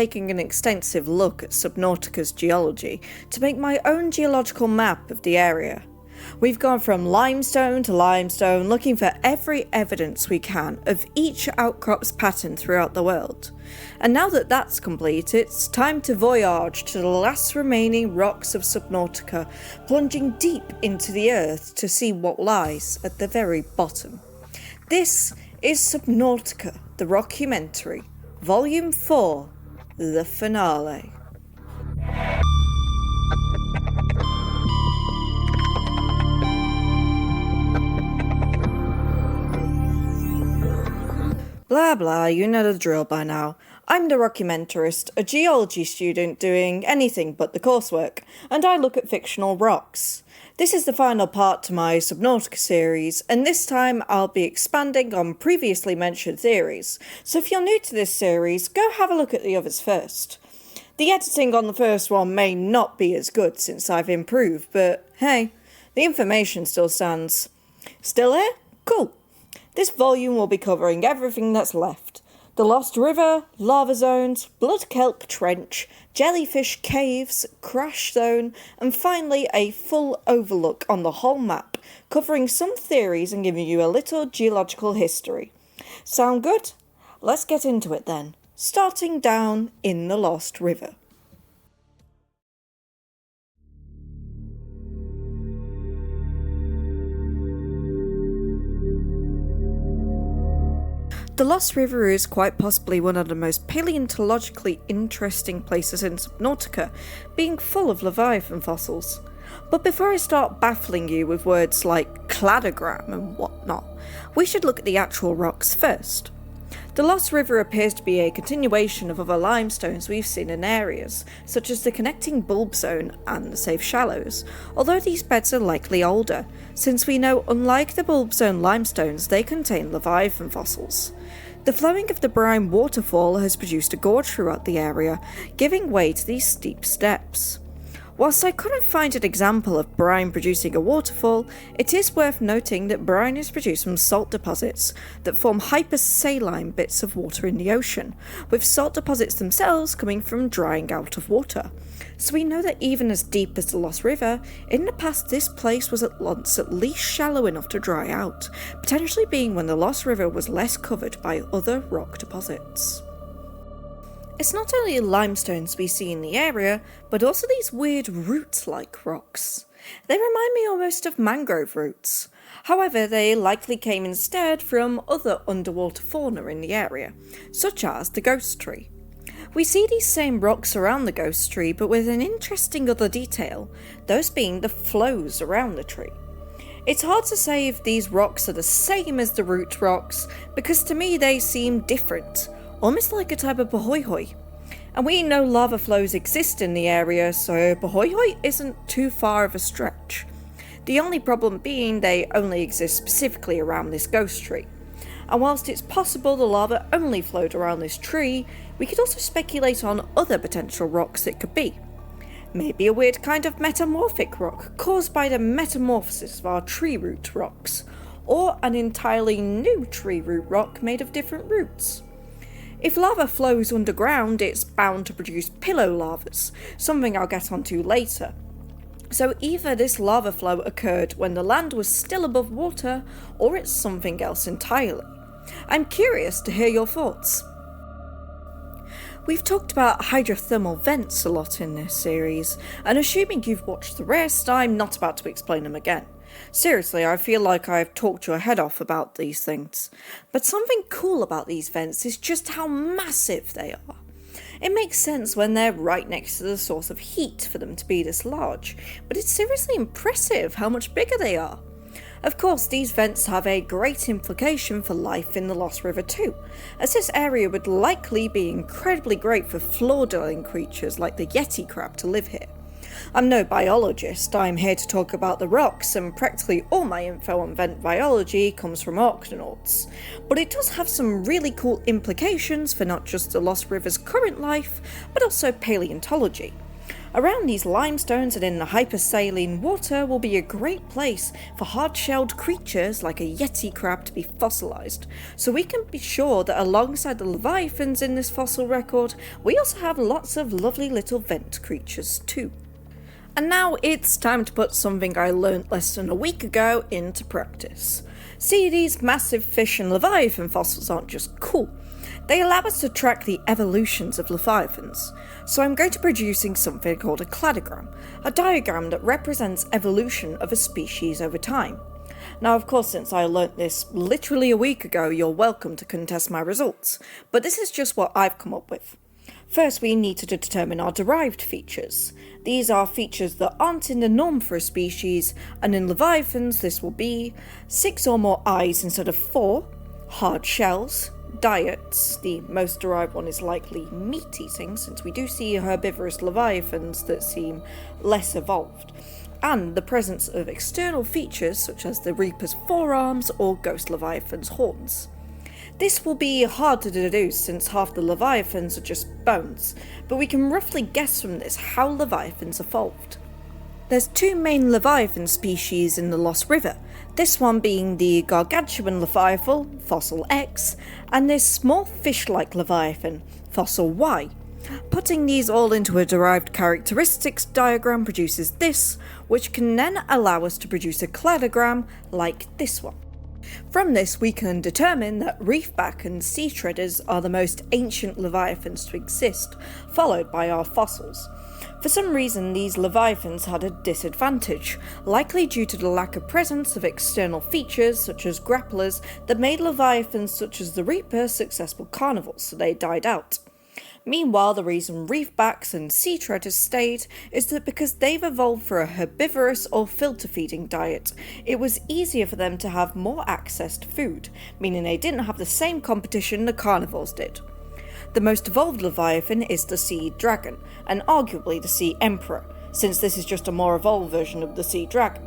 taking an extensive look at Subnautica's geology to make my own geological map of the area. We've gone from limestone to limestone, looking for every evidence we can of each outcrops pattern throughout the world. And now that that's complete, it's time to voyage to the last remaining rocks of Subnautica, plunging deep into the earth to see what lies at the very bottom. This is Subnautica, the Rockumentary, Volume 4, the finale. Blah blah, you know the drill by now. I'm the Rockumentarist, a geology student doing anything but the coursework, and I look at fictional rocks. This is the final part to my Subnautica series, and this time I'll be expanding on previously mentioned theories, so if you're new to this series, go have a look at the others first. The editing on the first one may not be as good since I've improved, but hey, the information still stands. Still here? Cool. This volume will be covering everything that's left. The Lost River, lava zones, Blood Kelp Trench, jellyfish caves, crash zone, and finally a full overlook on the whole map, covering some theories and giving you a little geological history. Sound good? Let's get into it then, starting down in the Lost River. The Lost River is quite possibly one of the most paleontologically interesting places in Subnautica, being full of Leviathan fossils. But before I start baffling you with words like cladogram and whatnot, we should look at the actual rocks first. The Lost River appears to be a continuation of other limestones we've seen in areas, such as the connecting bulb zone and the safe shallows, although these beds are likely older, since we know unlike the bulb zone limestones they contain Leviathan fossils. The flowing of the brine waterfall has produced a gorge throughout the area, giving way to these steep steps. Whilst I couldn't find an example of brine producing a waterfall, it is worth noting that brine is produced from salt deposits that form hypersaline bits of water in the ocean, with salt deposits themselves coming from drying out of water. So we know that even as deep as the Lost River, in the past this place was at once at least shallow enough to dry out, potentially being when the Lost River was less covered by other rock deposits. It's not only limestones we see in the area, but also these weird root-like rocks. They remind me almost of mangrove roots. However, they likely came instead from other underwater fauna in the area, such as the ghost tree. We see these same rocks around the ghost tree, but with an interesting other detail, those being the flows around the tree. It's hard to say if these rocks are the same as the root rocks, because to me they seem different, almost like a type of bohoihoi. And we know lava flows exist in the area, so bohoihoi isn't too far of a stretch. The only problem being they only exist specifically around this ghost tree. And whilst it's possible the lava only flowed around this tree, we could also speculate on other potential rocks it could be. Maybe a weird kind of metamorphic rock caused by the metamorphosis of our tree root rocks, or an entirely new tree root rock made of different roots. If lava flows underground, it's bound to produce pillow lavas, something I'll get onto later. So either this lava flow occurred when the land was still above water, or it's something else entirely. I'm curious to hear your thoughts. We've talked about hydrothermal vents a lot in this series, and assuming you've watched the rest, I'm not about to explain them again. Seriously, I feel like I've talked your head off about these things. But something cool about these vents is just how massive they are. It makes sense when they're right next to the source of heat for them to be this large, but it's seriously impressive how much bigger they are. Of course, these vents have a great implication for life in the Lost River too, as this area would likely be incredibly great for floor-dwelling creatures like the Yeti crab to live here. I'm no biologist, I'm here to talk about the rocks, and practically all my info on vent biology comes from Octonauts. But it does have some really cool implications for not just the Lost River's current life, but also paleontology. Around these limestones and in the hypersaline water will be a great place for hard-shelled creatures like a yeti crab to be fossilised, so we can be sure that alongside the leviathans in this fossil record, we also have lots of lovely little vent creatures too. And now it's time to put something I learnt less than a week ago into practice. See, these massive fish and leviathan fossils aren't just cool. They allow us to track the evolutions of leviathans, so I'm going to be producing something called a cladogram, a diagram that represents evolution of a species over time. Now, of course, since I learnt this literally a week ago, you're welcome to contest my results, but this is just what I've come up with. First, we need to determine our derived features. These are features that aren't in the norm for a species, and in leviathans this will be 6 or more eyes instead of 4, hard shells, diets. The most derived one is likely meat-eating, since we do see herbivorous leviathans that seem less evolved, and the presence of external features such as the reaper's forearms or ghost leviathan's horns. This will be hard to deduce since half the leviathans are just bones, but we can roughly guess from this how leviathans evolved. There's 2 main leviathan species in the Lost River, this one being the gargantuan leviathan, fossil X, and this small fish-like leviathan, fossil Y. Putting these all into a derived characteristics diagram produces this, which can then allow us to produce a cladogram like this one. From this we can determine that reefback and sea treaders are the most ancient leviathans to exist, followed by our fossils. For some reason these leviathans had a disadvantage, likely due to the lack of presence of external features such as grapplers that made leviathans such as the reaper successful carnivores, so they died out. Meanwhile, the reason reefbacks and sea treaders stayed is that because they've evolved for a herbivorous or filter-feeding diet, it was easier for them to have more access to food, meaning they didn't have the same competition the carnivores did. The most evolved leviathan is the sea dragon, and arguably the sea emperor, since this is just a more evolved version of the sea dragon.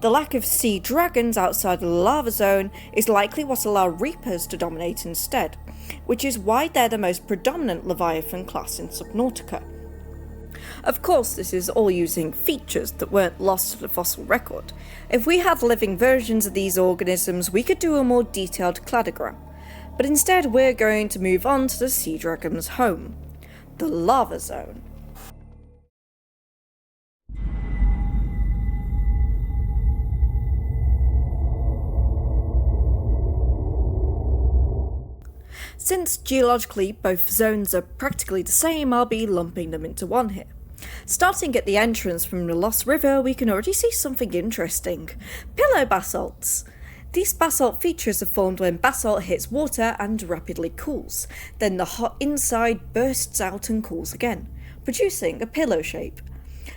The lack of sea dragons outside of the lava zone is likely what allowed reapers to dominate instead, which is why they're the most predominant leviathan class in Subnautica. Of course, this is all using features that weren't lost to the fossil record. If we had living versions of these organisms, we could do a more detailed cladogram. But instead we're going to move on to the sea dragon's home, the lava zone. Since geologically both zones are practically the same, I'll be lumping them into one here. Starting at the entrance from the Lost River, we can already see something interesting. Pillow basalts. These basalt features are formed when basalt hits water and rapidly cools. Then the hot inside bursts out and cools again, producing a pillow shape.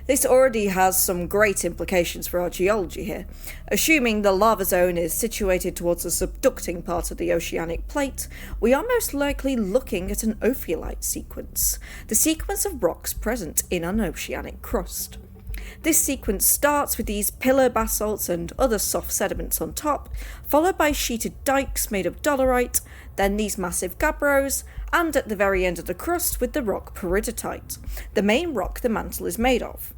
This already has some great implications for our geology here. Assuming the lava zone is situated towards the subducting part of the oceanic plate, we are most likely looking at an ophiolite sequence, the sequence of rocks present in an oceanic crust. This sequence starts with these pillar basalts and other soft sediments on top, followed by sheeted dikes made of dolerite, then these massive gabbros, and at the very end of the crust with the rock peridotite, the main rock the mantle is made of.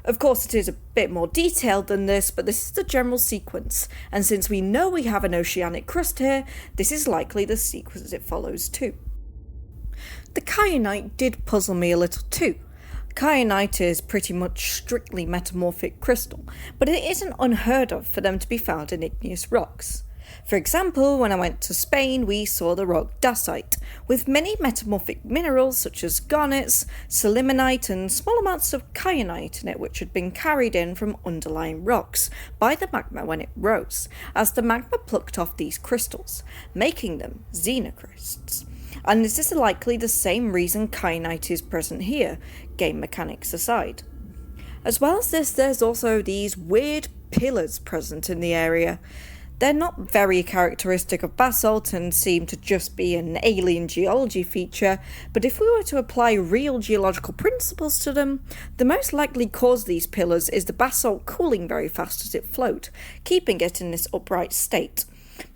Of course it is a bit more detailed than this, but this is the general sequence, and since we know we have an oceanic crust here, this is likely the sequence it follows too. The kyanite did puzzle me a little too. Kyanite is pretty much strictly metamorphic crystal, but it isn't unheard of for them to be found in igneous rocks. For example, when I went to Spain, we saw the rock dacite, with many metamorphic minerals such as garnets, selimanite and small amounts of kyanite in it which had been carried in from underlying rocks by the magma when it rose, as the magma plucked off these crystals, making them xenocrysts. And this is likely the same reason kyanite is present here, game mechanics aside. As well as this, there's also these weird pillars present in the area. They're not very characteristic of basalt and seem to just be an alien geology feature, but if we were to apply real geological principles to them, the most likely cause of these pillars is the basalt cooling very fast as it flowed, keeping it in this upright state.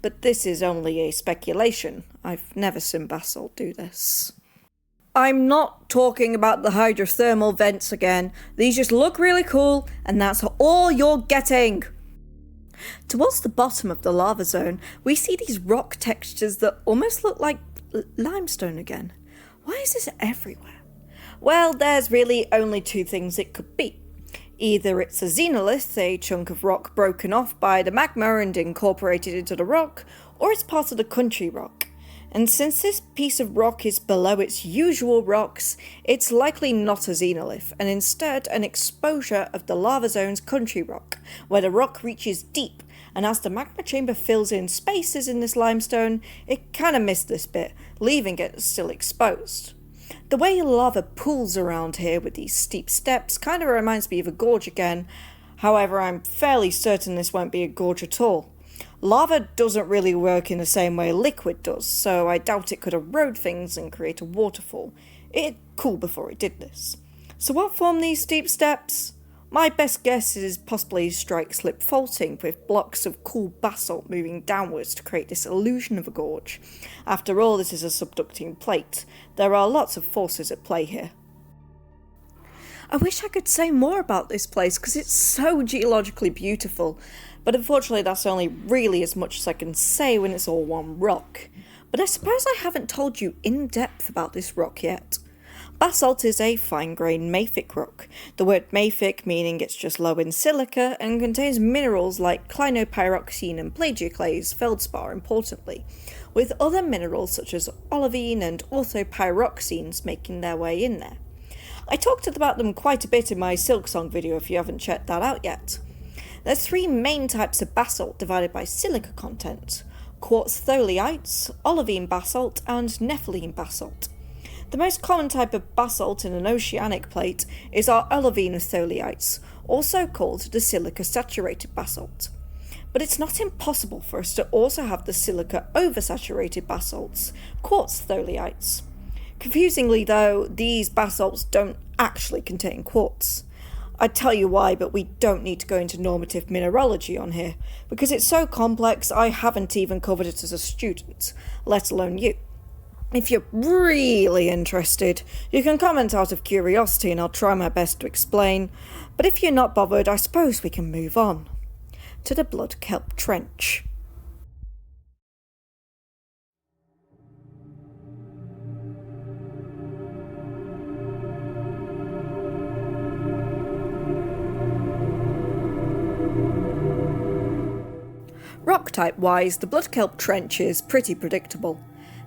But this is only a speculation. I've never seen basalt do this. I'm not talking about the hydrothermal vents again. These just look really cool, and that's all you're getting. Towards the bottom of the lava zone, we see these rock textures that almost look like limestone again. Why is this everywhere? Well, there's really only two things it could be. Either it's a xenolith, a chunk of rock broken off by the magma and incorporated into the rock, or it's part of the country rock. And since this piece of rock is below its usual rocks, it's likely not a xenolith, and instead an exposure of the lava zone's country rock, where the rock reaches deep, and as the magma chamber fills in spaces in this limestone, it kinda missed this bit, leaving it still exposed. The way lava pools around here with these steep steps kinda reminds me of a gorge again, however I'm fairly certain this won't be a gorge at all. Lava doesn't really work in the same way liquid does, so I doubt it could erode things and create a waterfall. It'd cool before it did this. So what formed these steep steps? My best guess is possibly strike-slip faulting, with blocks of cool basalt moving downwards to create this illusion of a gorge. After all, this is a subducting plate. There are lots of forces at play here. I wish I could say more about this place because it's so geologically beautiful, but unfortunately that's only really as much as I can say when it's all one rock. But I suppose I haven't told you in depth about this rock yet. Basalt is a fine-grained mafic rock, the word mafic meaning it's just low in silica and contains minerals like clinopyroxene and plagioclase, feldspar importantly, with other minerals such as olivine and orthopyroxenes making their way in there. I talked about them quite a bit in my Silksong video if you haven't checked that out yet. There's three main types of basalt divided by silica content: quartz tholeiites, olivine basalt and nepheline basalt. The most common type of basalt in an oceanic plate is our olivine tholeiites, also called the silica-saturated basalt. But it's not impossible for us to also have the silica-oversaturated basalts, quartz tholeiites. Confusingly though, these basalts don't actually contain quartz. I'd tell you why, but we don't need to go into normative mineralogy on here, because it's so complex I haven't even covered it as a student, let alone you. If you're really interested, you can comment out of curiosity and I'll try my best to explain, but if you're not bothered, I suppose we can move on to the Blood Kelp Trench. Rock type wise, the Blood Kelp Trench is pretty predictable.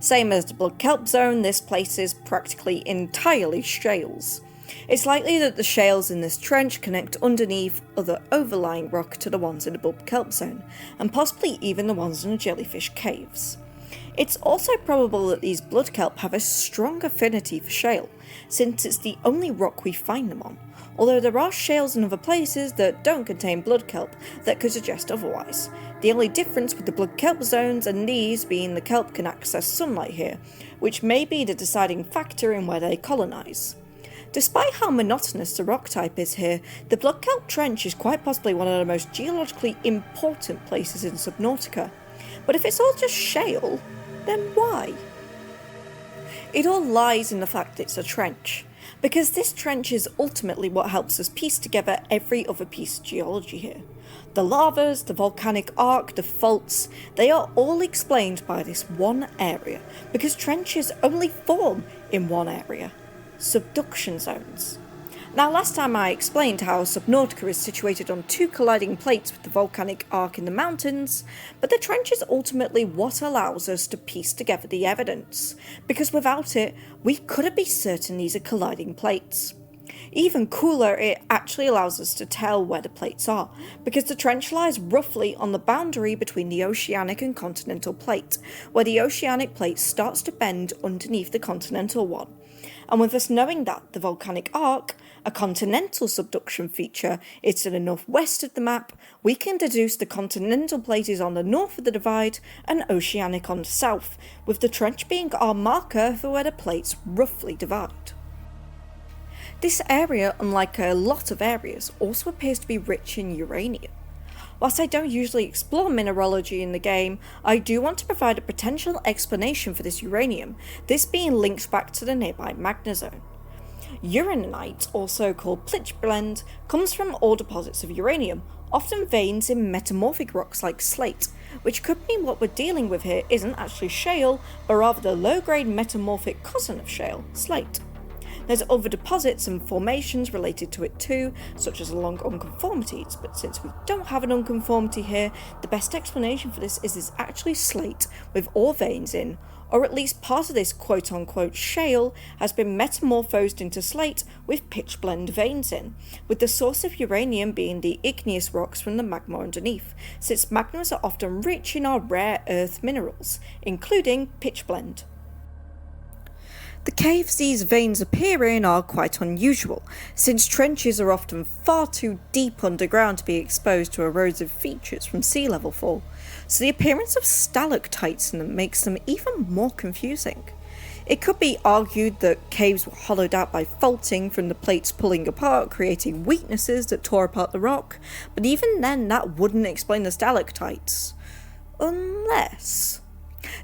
Same as the Blood Kelp Zone, this place is practically entirely shales. It's likely that the shales in this trench connect underneath other overlying rock to the ones in the Blood Kelp Zone, and possibly even the ones in the jellyfish caves. It's also probable that these blood kelp have a strong affinity for shale, since it's the only rock we find them on, although there are shales in other places that don't contain blood kelp that could suggest otherwise. The only difference with the blood kelp zones and these being the kelp can access sunlight here, which may be the deciding factor in where they colonise. Despite how monotonous the rock type is here, the Blood Kelp Trench is quite possibly one of the most geologically important places in Subnautica. But if it's all just shale, then why? It all lies in the fact that it's a trench, because this trench is ultimately what helps us piece together every other piece of geology here. The lavas, the volcanic arc, the faults, they are all explained by this one area, because trenches only form in one area. Subduction zones. Now, last time I explained how Subnautica is situated on two colliding plates with the volcanic arc in the mountains, but the trench is ultimately what allows us to piece together the evidence, because without it, we couldn't be certain these are colliding plates. Even cooler, it actually allows us to tell where the plates are, because the trench lies roughly on the boundary between the oceanic and continental plate, where the oceanic plate starts to bend underneath the continental one. And with us knowing that the volcanic arc, a continental subduction feature, is to the northwest of the map, we can deduce the continental plate is on the north of the divide and oceanic on the south, with the trench being our marker for where the plates roughly divide. This area, unlike a lot of areas, also appears to be rich in uranium. Whilst I don't usually explore mineralogy in the game, I do want to provide a potential explanation for this uranium, this being linked back to the nearby magma zone. Uraninite, also called pitchblende, comes from ore deposits of uranium, often veins in metamorphic rocks like slate, which could mean what we're dealing with here isn't actually shale, but rather the low-grade metamorphic cousin of shale, slate. There's other deposits and formations related to it too, such as along unconformities, but since we don't have an unconformity here, the best explanation for this is it's actually slate with ore veins in, or at least part of this quote-unquote shale has been metamorphosed into slate with pitchblende veins in, with the source of uranium being the igneous rocks from the magma underneath, since magmas are often rich in our rare earth minerals, including pitchblende. The caves these veins appear in are quite unusual, since trenches are often far too deep underground to be exposed to erosive features from sea level fall, so the appearance of stalactites in them makes them even more confusing. It could be argued that caves were hollowed out by faulting from the plates pulling apart, creating weaknesses that tore apart the rock, but even then that wouldn't explain the stalactites. Unless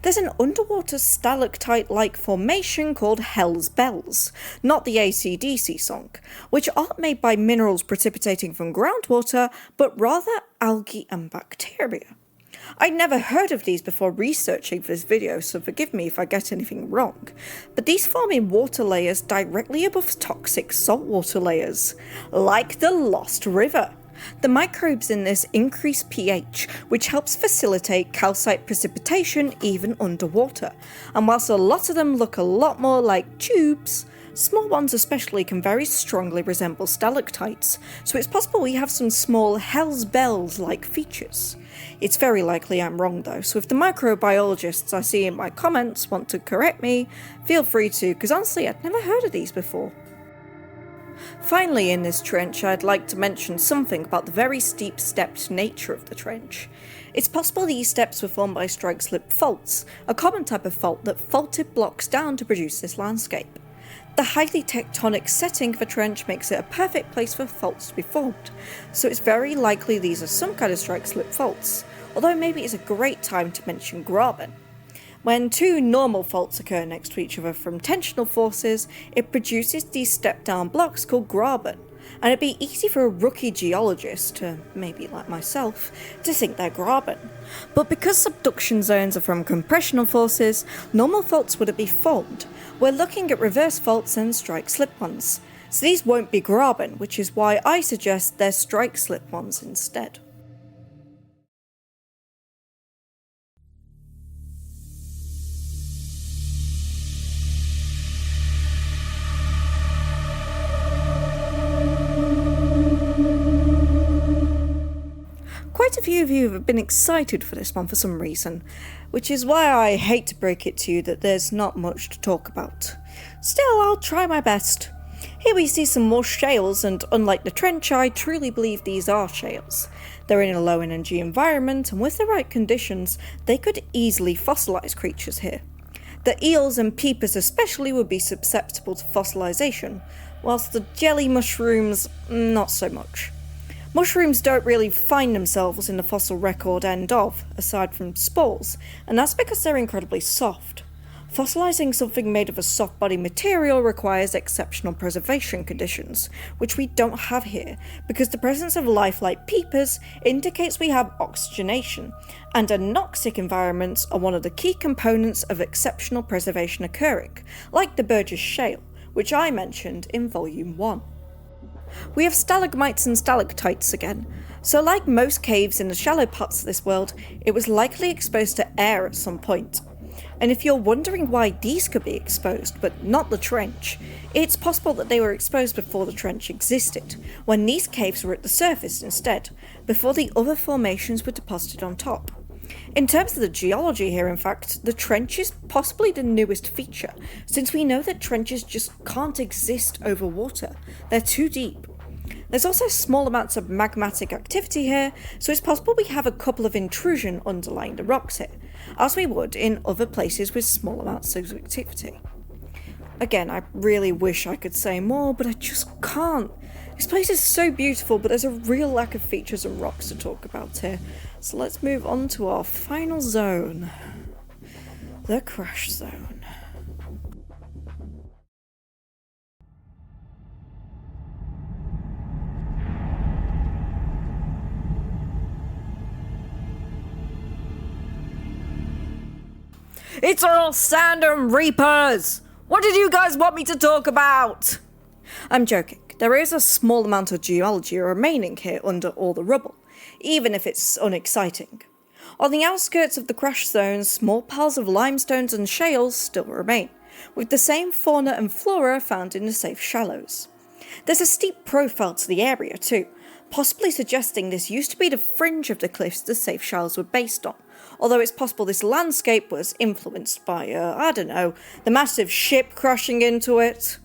there's an underwater stalactite-like formation called Hell's Bells, not the AC/DC song, which aren't made by minerals precipitating from groundwater, but rather algae and bacteria. I'd never heard of these before researching for this video, so forgive me if I get anything wrong, but these form in water layers directly above toxic saltwater layers, like the Lost River. The microbes in this increase pH, which helps facilitate calcite precipitation even underwater, and whilst a lot of them look a lot more like tubes, small ones especially can very strongly resemble stalactites, so it's possible we have some small Hell's Bells-like features. It's very likely I'm wrong though, so if the microbiologists I see in my comments want to correct me, feel free to, because honestly I'd never heard of these before. Finally, in this trench, I'd like to mention something about the very steep stepped nature of the trench. It's possible these steps were formed by strike-slip faults, a common type of fault that faulted blocks down to produce this landscape. The highly tectonic setting of a trench makes it a perfect place for faults to be formed, so it's very likely these are some kind of strike-slip faults, although maybe it's a great time to mention graben. When two normal faults occur next to each other from tensional forces, it produces these step-down blocks called graben, and it'd be easy for a rookie geologist, maybe like myself, to think they're graben. But because subduction zones are from compressional forces, normal faults wouldn't be formed. We're looking at reverse faults and strike-slip ones, so these won't be graben, which is why I suggest they're strike-slip ones instead. Quite a few of you have been excited for this one for some reason, which is why I hate to break it to you that there's not much to talk about. Still, I'll try my best. Here we see some more shales, and unlike the trench, I truly believe these are shales. They're in a low energy environment, and with the right conditions, they could easily fossilise creatures here. The eels and peepers especially would be susceptible to fossilization, whilst the jelly mushrooms, not so much. Mushrooms don't really find themselves in the fossil record end of, aside from spores, and that's because they're incredibly soft. Fossilizing something made of a soft body material requires exceptional preservation conditions, which we don't have here, because the presence of life like peepers indicates we have oxygenation, and anoxic environments are one of the key components of exceptional preservation occurring, like the Burgess Shale, which I mentioned in Volume 1. We have stalagmites and stalactites again, so like most caves in the shallow parts of this world, it was likely exposed to air at some point. And if you're wondering why these could be exposed, but not the trench, it's possible that they were exposed before the trench existed, when these caves were at the surface instead, before the other formations were deposited on top. In terms of the geology here, in fact, the trench is possibly the newest feature, since we know that trenches just can't exist over water. They're too deep. There's also small amounts of magmatic activity here, so it's possible we have a couple of intrusion underlying the rocks here, as we would in other places with small amounts of activity. Again, I really wish I could say more, but I just can't. This place is so beautiful, but there's a real lack of features and rocks to talk about here. So let's move on to our final zone. The crash zone. It's all sand and reapers! What did you guys want me to talk about? I'm joking. There is a small amount of geology remaining here under all the rubble, even if it's unexciting. On the outskirts of the crash zone, small piles of limestones and shales still remain, with the same fauna and flora found in the safe shallows. There's a steep profile to the area too, possibly suggesting this used to be the fringe of the cliffs the safe shallows were based on, although it's possible this landscape was influenced by, the massive ship crashing into it.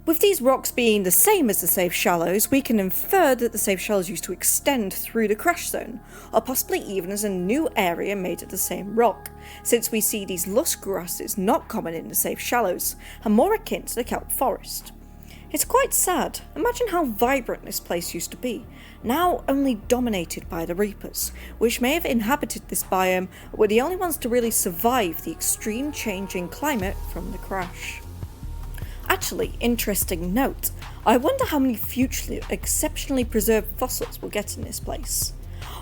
With these rocks being the same as the safe shallows, we can infer that the safe shallows used to extend through the crash zone, or possibly even as a new area made of the same rock, since we see these lush grasses not common in the safe shallows, and more akin to the kelp forest. It's quite sad. Imagine how vibrant this place used to be, now only dominated by the reapers, which may have inhabited this biome, but were the only ones to really survive the extreme change in climate from the crash. Actually, interesting note, I wonder how many future exceptionally preserved fossils we'll get in this place.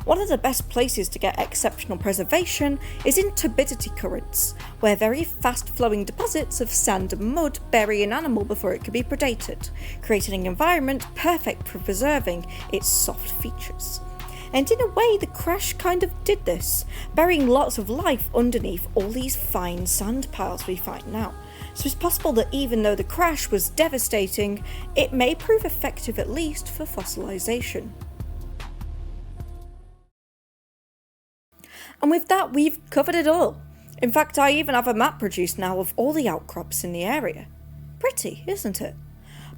One of the best places to get exceptional preservation is in turbidity currents, where very fast-flowing deposits of sand and mud bury an animal before it can be predated, creating an environment perfect for preserving its soft features. And in a way, the crash kind of did this, burying lots of life underneath all these fine sand piles we find now. So it's possible that even though the crash was devastating, it may prove effective at least for fossilization. And with that, we've covered it all. In fact, I even have a map produced now of all the outcrops in the area. Pretty, isn't it?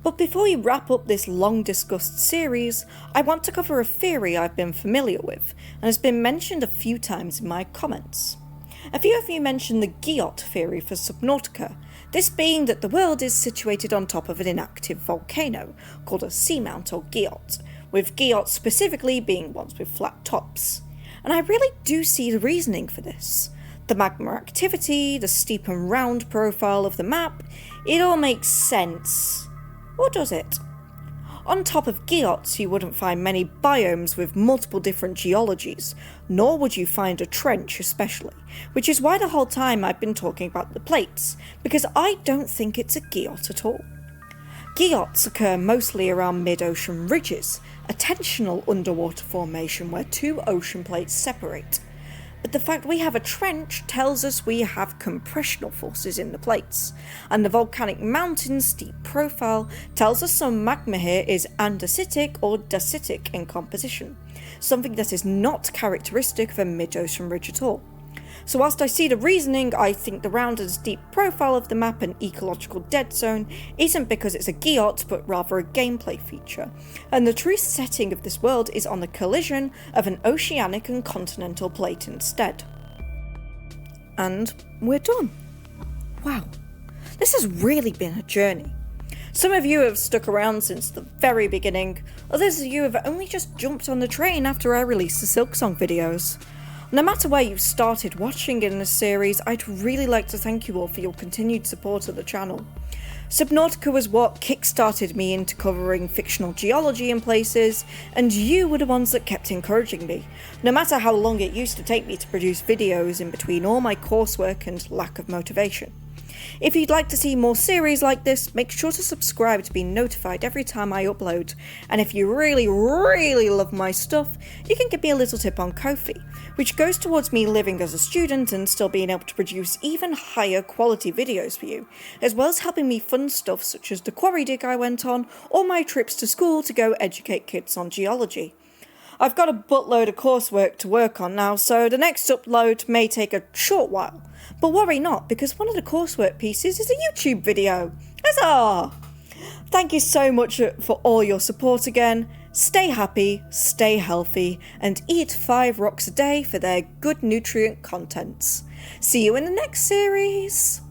But before we wrap up this long discussed series, I want to cover a theory I've been familiar with, and has been mentioned a few times in my comments. A few of you mentioned the Geology theory for Subnautica, this being that the world is situated on top of an inactive volcano, called a seamount or geot, with geots specifically being ones with flat tops. And I really do see the reasoning for this. The magma activity, the steep and round profile of the map, it all makes sense. Or does it? On top of geots, you wouldn't find many biomes with multiple different geologies, nor would you find a trench especially, which is why the whole time I've been talking about the plates, because I don't think it's a geot at all. Geots occur mostly around mid-ocean ridges, a tensional underwater formation where two ocean plates separate. But the fact we have a trench tells us we have compressional forces in the plates, and the volcanic mountain's steep profile tells us some magma here is andesitic or dacitic in composition, something that is not characteristic of a mid-ocean ridge at all. So whilst I see the reasoning, I think the round and steep profile of the map and ecological dead zone isn't because it's a geot, but rather a gameplay feature, and the true setting of this world is on the collision of an oceanic and continental plate instead. And we're done. Wow, this has really been a journey. Some of you have stuck around since the very beginning, others of you have only just jumped on the train after I released the Silksong videos. No matter where you started watching in this series, I'd really like to thank you all for your continued support of the channel. Subnautica was what kickstarted me into covering fictional geology in places, and you were the ones that kept encouraging me, no matter how long it used to take me to produce videos in between all my coursework and lack of motivation. If you'd like to see more series like this, make sure to subscribe to be notified every time I upload, and if you really love my stuff, you can give me a little tip on Ko-fi, which goes towards me living as a student and still being able to produce even higher quality videos for you, as well as helping me fund stuff such as the quarry dig I went on, or my trips to school to go educate kids on geology. I've got a buttload of coursework to work on now, so the next upload may take a short while. But worry not, because one of the coursework pieces is a YouTube video. Huzzah! Thank you so much for all your support again. Stay happy, stay healthy, and eat 5 rocks a day for their good nutrient contents. See you in the next series!